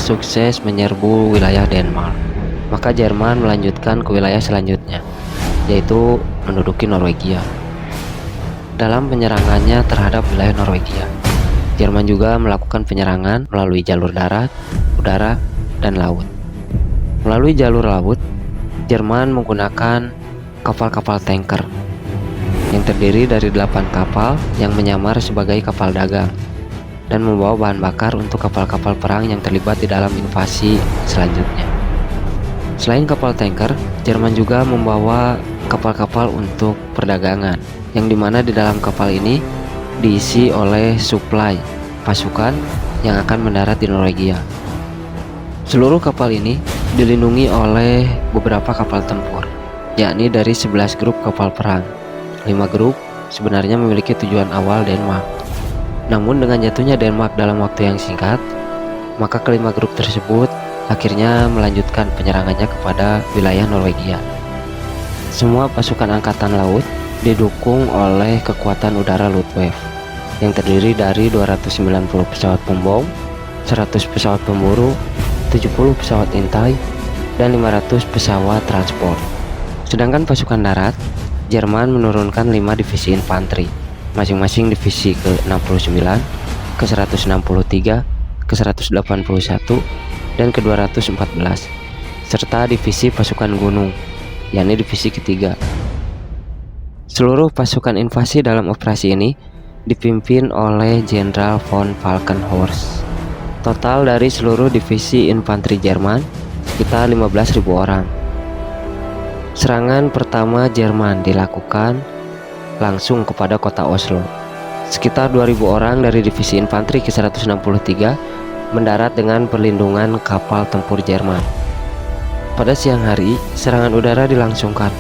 sukses menyerbu wilayah Denmark, maka Jerman melanjutkan ke wilayah selanjutnya, yaitu menduduki Norwegia. Dalam penyerangannya terhadap wilayah Norwegia, Jerman juga melakukan penyerangan melalui jalur darat, udara, dan laut. Melalui jalur laut, Jerman menggunakan kapal-kapal tanker yang terdiri dari 8 kapal yang menyamar sebagai kapal dagang dan membawa bahan bakar untuk kapal-kapal perang yang terlibat di dalam invasi selanjutnya. Selain kapal tanker, Jerman juga membawa kapal-kapal untuk perdagangan, yang dimana di dalam kapal ini diisi oleh suplai pasukan yang akan mendarat di Norwegia. Seluruh kapal ini dilindungi oleh beberapa kapal tempur, yakni dari 11 grup kapal perang. 5 grup sebenarnya memiliki tujuan awal Denmark. Namun dengan jatuhnya Denmark dalam waktu yang singkat, maka kelima grup tersebut akhirnya melanjutkan penyerangannya kepada wilayah Norwegia. Semua pasukan angkatan laut didukung oleh kekuatan udara Luftwaffe yang terdiri dari 290 pesawat pembom, 100 pesawat pemburu, 70 pesawat intai, dan 500 pesawat transport. Sedangkan pasukan darat, Jerman menurunkan 5 divisi infanteri, masing-masing divisi ke-69, ke-163, ke-181, dan ke-214, serta divisi pasukan gunung, yakni divisi ketiga. Seluruh pasukan invasi dalam operasi ini dipimpin oleh Jenderal von Falkenhorst. Total dari seluruh divisi infanteri Jerman sekitar 15.000 orang. Serangan pertama Jerman dilakukan langsung kepada kota Oslo. Sekitar 2.000 orang dari divisi infanteri ke-163 mendarat dengan perlindungan kapal tempur Jerman. Pada siang hari, serangan udara dilangsungkan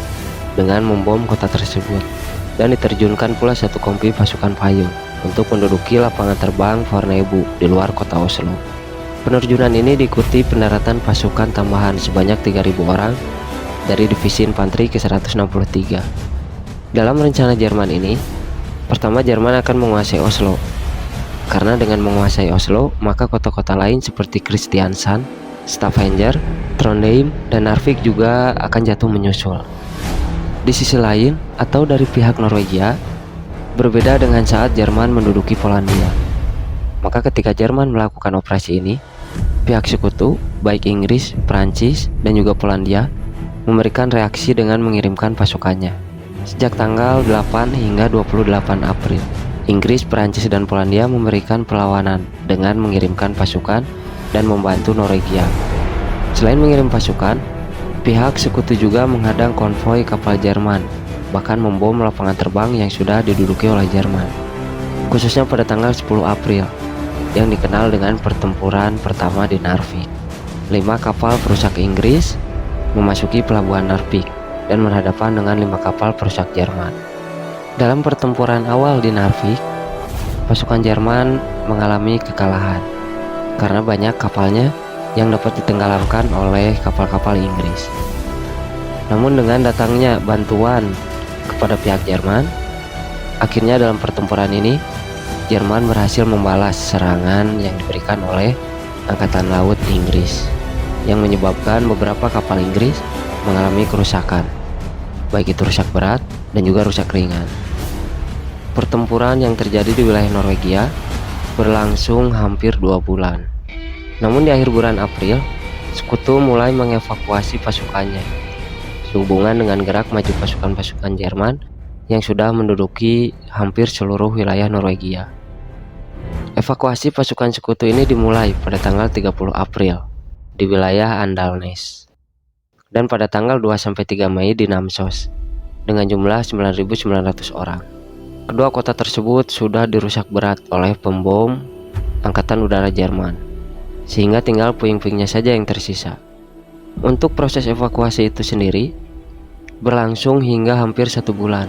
dengan membom kota tersebut, dan diterjunkan pula satu kompi pasukan payung untuk menduduki lapangan terbang Fornebu di luar kota Oslo. Penerjunan ini diikuti pendaratan pasukan tambahan sebanyak 3.000 orang dari divisi infanteri ke-163. Dalam rencana Jerman ini, pertama Jerman akan menguasai Oslo. Karena dengan menguasai Oslo, maka kota-kota lain seperti Kristiansand, Stavanger, Trondheim, dan Narvik juga akan jatuh menyusul. Di sisi lain, atau dari pihak Norwegia, berbeda dengan saat Jerman menduduki Polandia. Maka ketika Jerman melakukan operasi ini, pihak sekutu, baik Inggris, Prancis, dan juga Polandia, memberikan reaksi dengan mengirimkan pasukannya. Sejak tanggal 8 hingga 28 April, Inggris, Prancis, dan Polandia memberikan perlawanan dengan mengirimkan pasukan dan membantu Norwegia. Selain mengirim pasukan, pihak sekutu juga menghadang konvoi kapal Jerman, bahkan membom lapangan terbang yang sudah diduduki oleh Jerman. Khususnya pada tanggal 10 April, yang dikenal dengan pertempuran pertama di Narvik. 5 kapal perusak Inggris memasuki pelabuhan Narvik dan berhadapan dengan 5 kapal perusak Jerman. Dalam pertempuran awal di Narvik, pasukan Jerman mengalami kekalahan karena banyak kapalnya yang dapat ditenggelamkan oleh kapal-kapal Inggris. Namun dengan datangnya bantuan kepada pihak Jerman, akhirnya dalam pertempuran ini Jerman berhasil membalas serangan yang diberikan oleh Angkatan Laut Inggris, yang menyebabkan beberapa kapal Inggris mengalami kerusakan, baik itu rusak berat dan juga rusak ringan. Pertempuran yang terjadi di wilayah Norwegia berlangsung hampir 2 bulan. Namun di akhir bulan April, sekutu mulai mengevakuasi pasukannya sehubungan dengan gerak maju pasukan-pasukan Jerman yang sudah menduduki hampir seluruh wilayah Norwegia. Evakuasi pasukan sekutu ini dimulai pada tanggal 30 April di wilayah Andalnes, dan pada tanggal 2-3 Mei di Namsos dengan jumlah 9.900 orang. Kedua kota tersebut sudah dirusak berat oleh pembom Angkatan Udara Jerman, sehingga tinggal puing-puingnya saja yang tersisa. Untuk proses evakuasi itu sendiri berlangsung hingga hampir 1 bulan,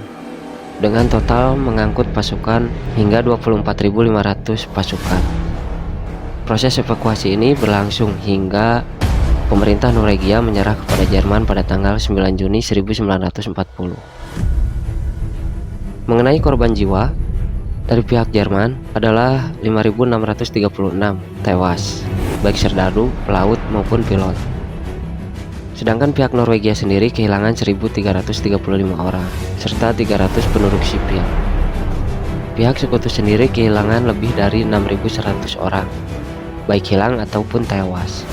dengan total mengangkut pasukan hingga 24.500 pasukan. Proses evakuasi ini berlangsung hingga pemerintah Norwegia menyerah kepada Jerman pada tanggal 9 Juni 1940. Mengenai korban jiwa, dari pihak Jerman adalah 5.636 tewas baik serdadu, pelaut, maupun pilot. Sedangkan pihak Norwegia sendiri kehilangan 1.335 orang, serta 300 penduduk sipil. Pihak sekutu sendiri kehilangan lebih dari 6.100 orang, baik hilang ataupun tewas.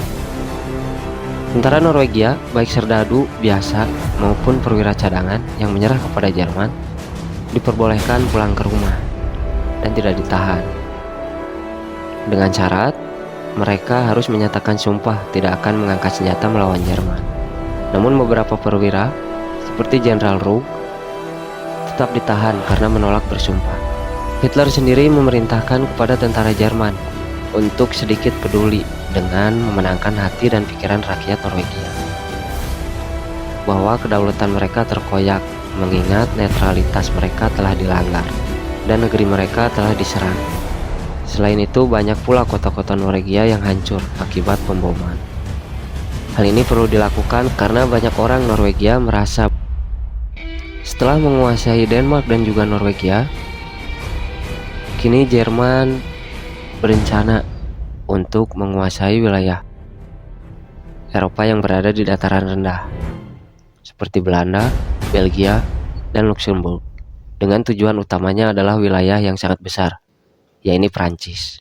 Sementara Norwegia, baik serdadu biasa maupun perwira cadangan yang menyerah kepada Jerman, diperbolehkan pulang ke rumah dan tidak ditahan. Dengan syarat, mereka harus menyatakan sumpah tidak akan mengangkat senjata melawan Jerman. Namun beberapa perwira, seperti Jenderal Rugg, tetap ditahan karena menolak bersumpah. Hitler sendiri memerintahkan kepada tentara Jerman untuk sedikit peduli dengan memenangkan hati dan pikiran rakyat Norwegia, bahwa kedaulatan mereka terkoyak mengingat netralitas mereka telah dilanggar dan negeri mereka telah diserang. Selain itu, banyak pula kota-kota Norwegia yang hancur akibat pemboman. Hal ini perlu dilakukan karena banyak orang Norwegia merasa setelah menguasai Denmark dan juga Norwegia, kini Jerman berencana untuk menguasai wilayah Eropa yang berada di dataran rendah, seperti Belanda, Belgia, dan Luxembourg, dengan tujuan utamanya adalah wilayah yang sangat besar, yaitu Prancis.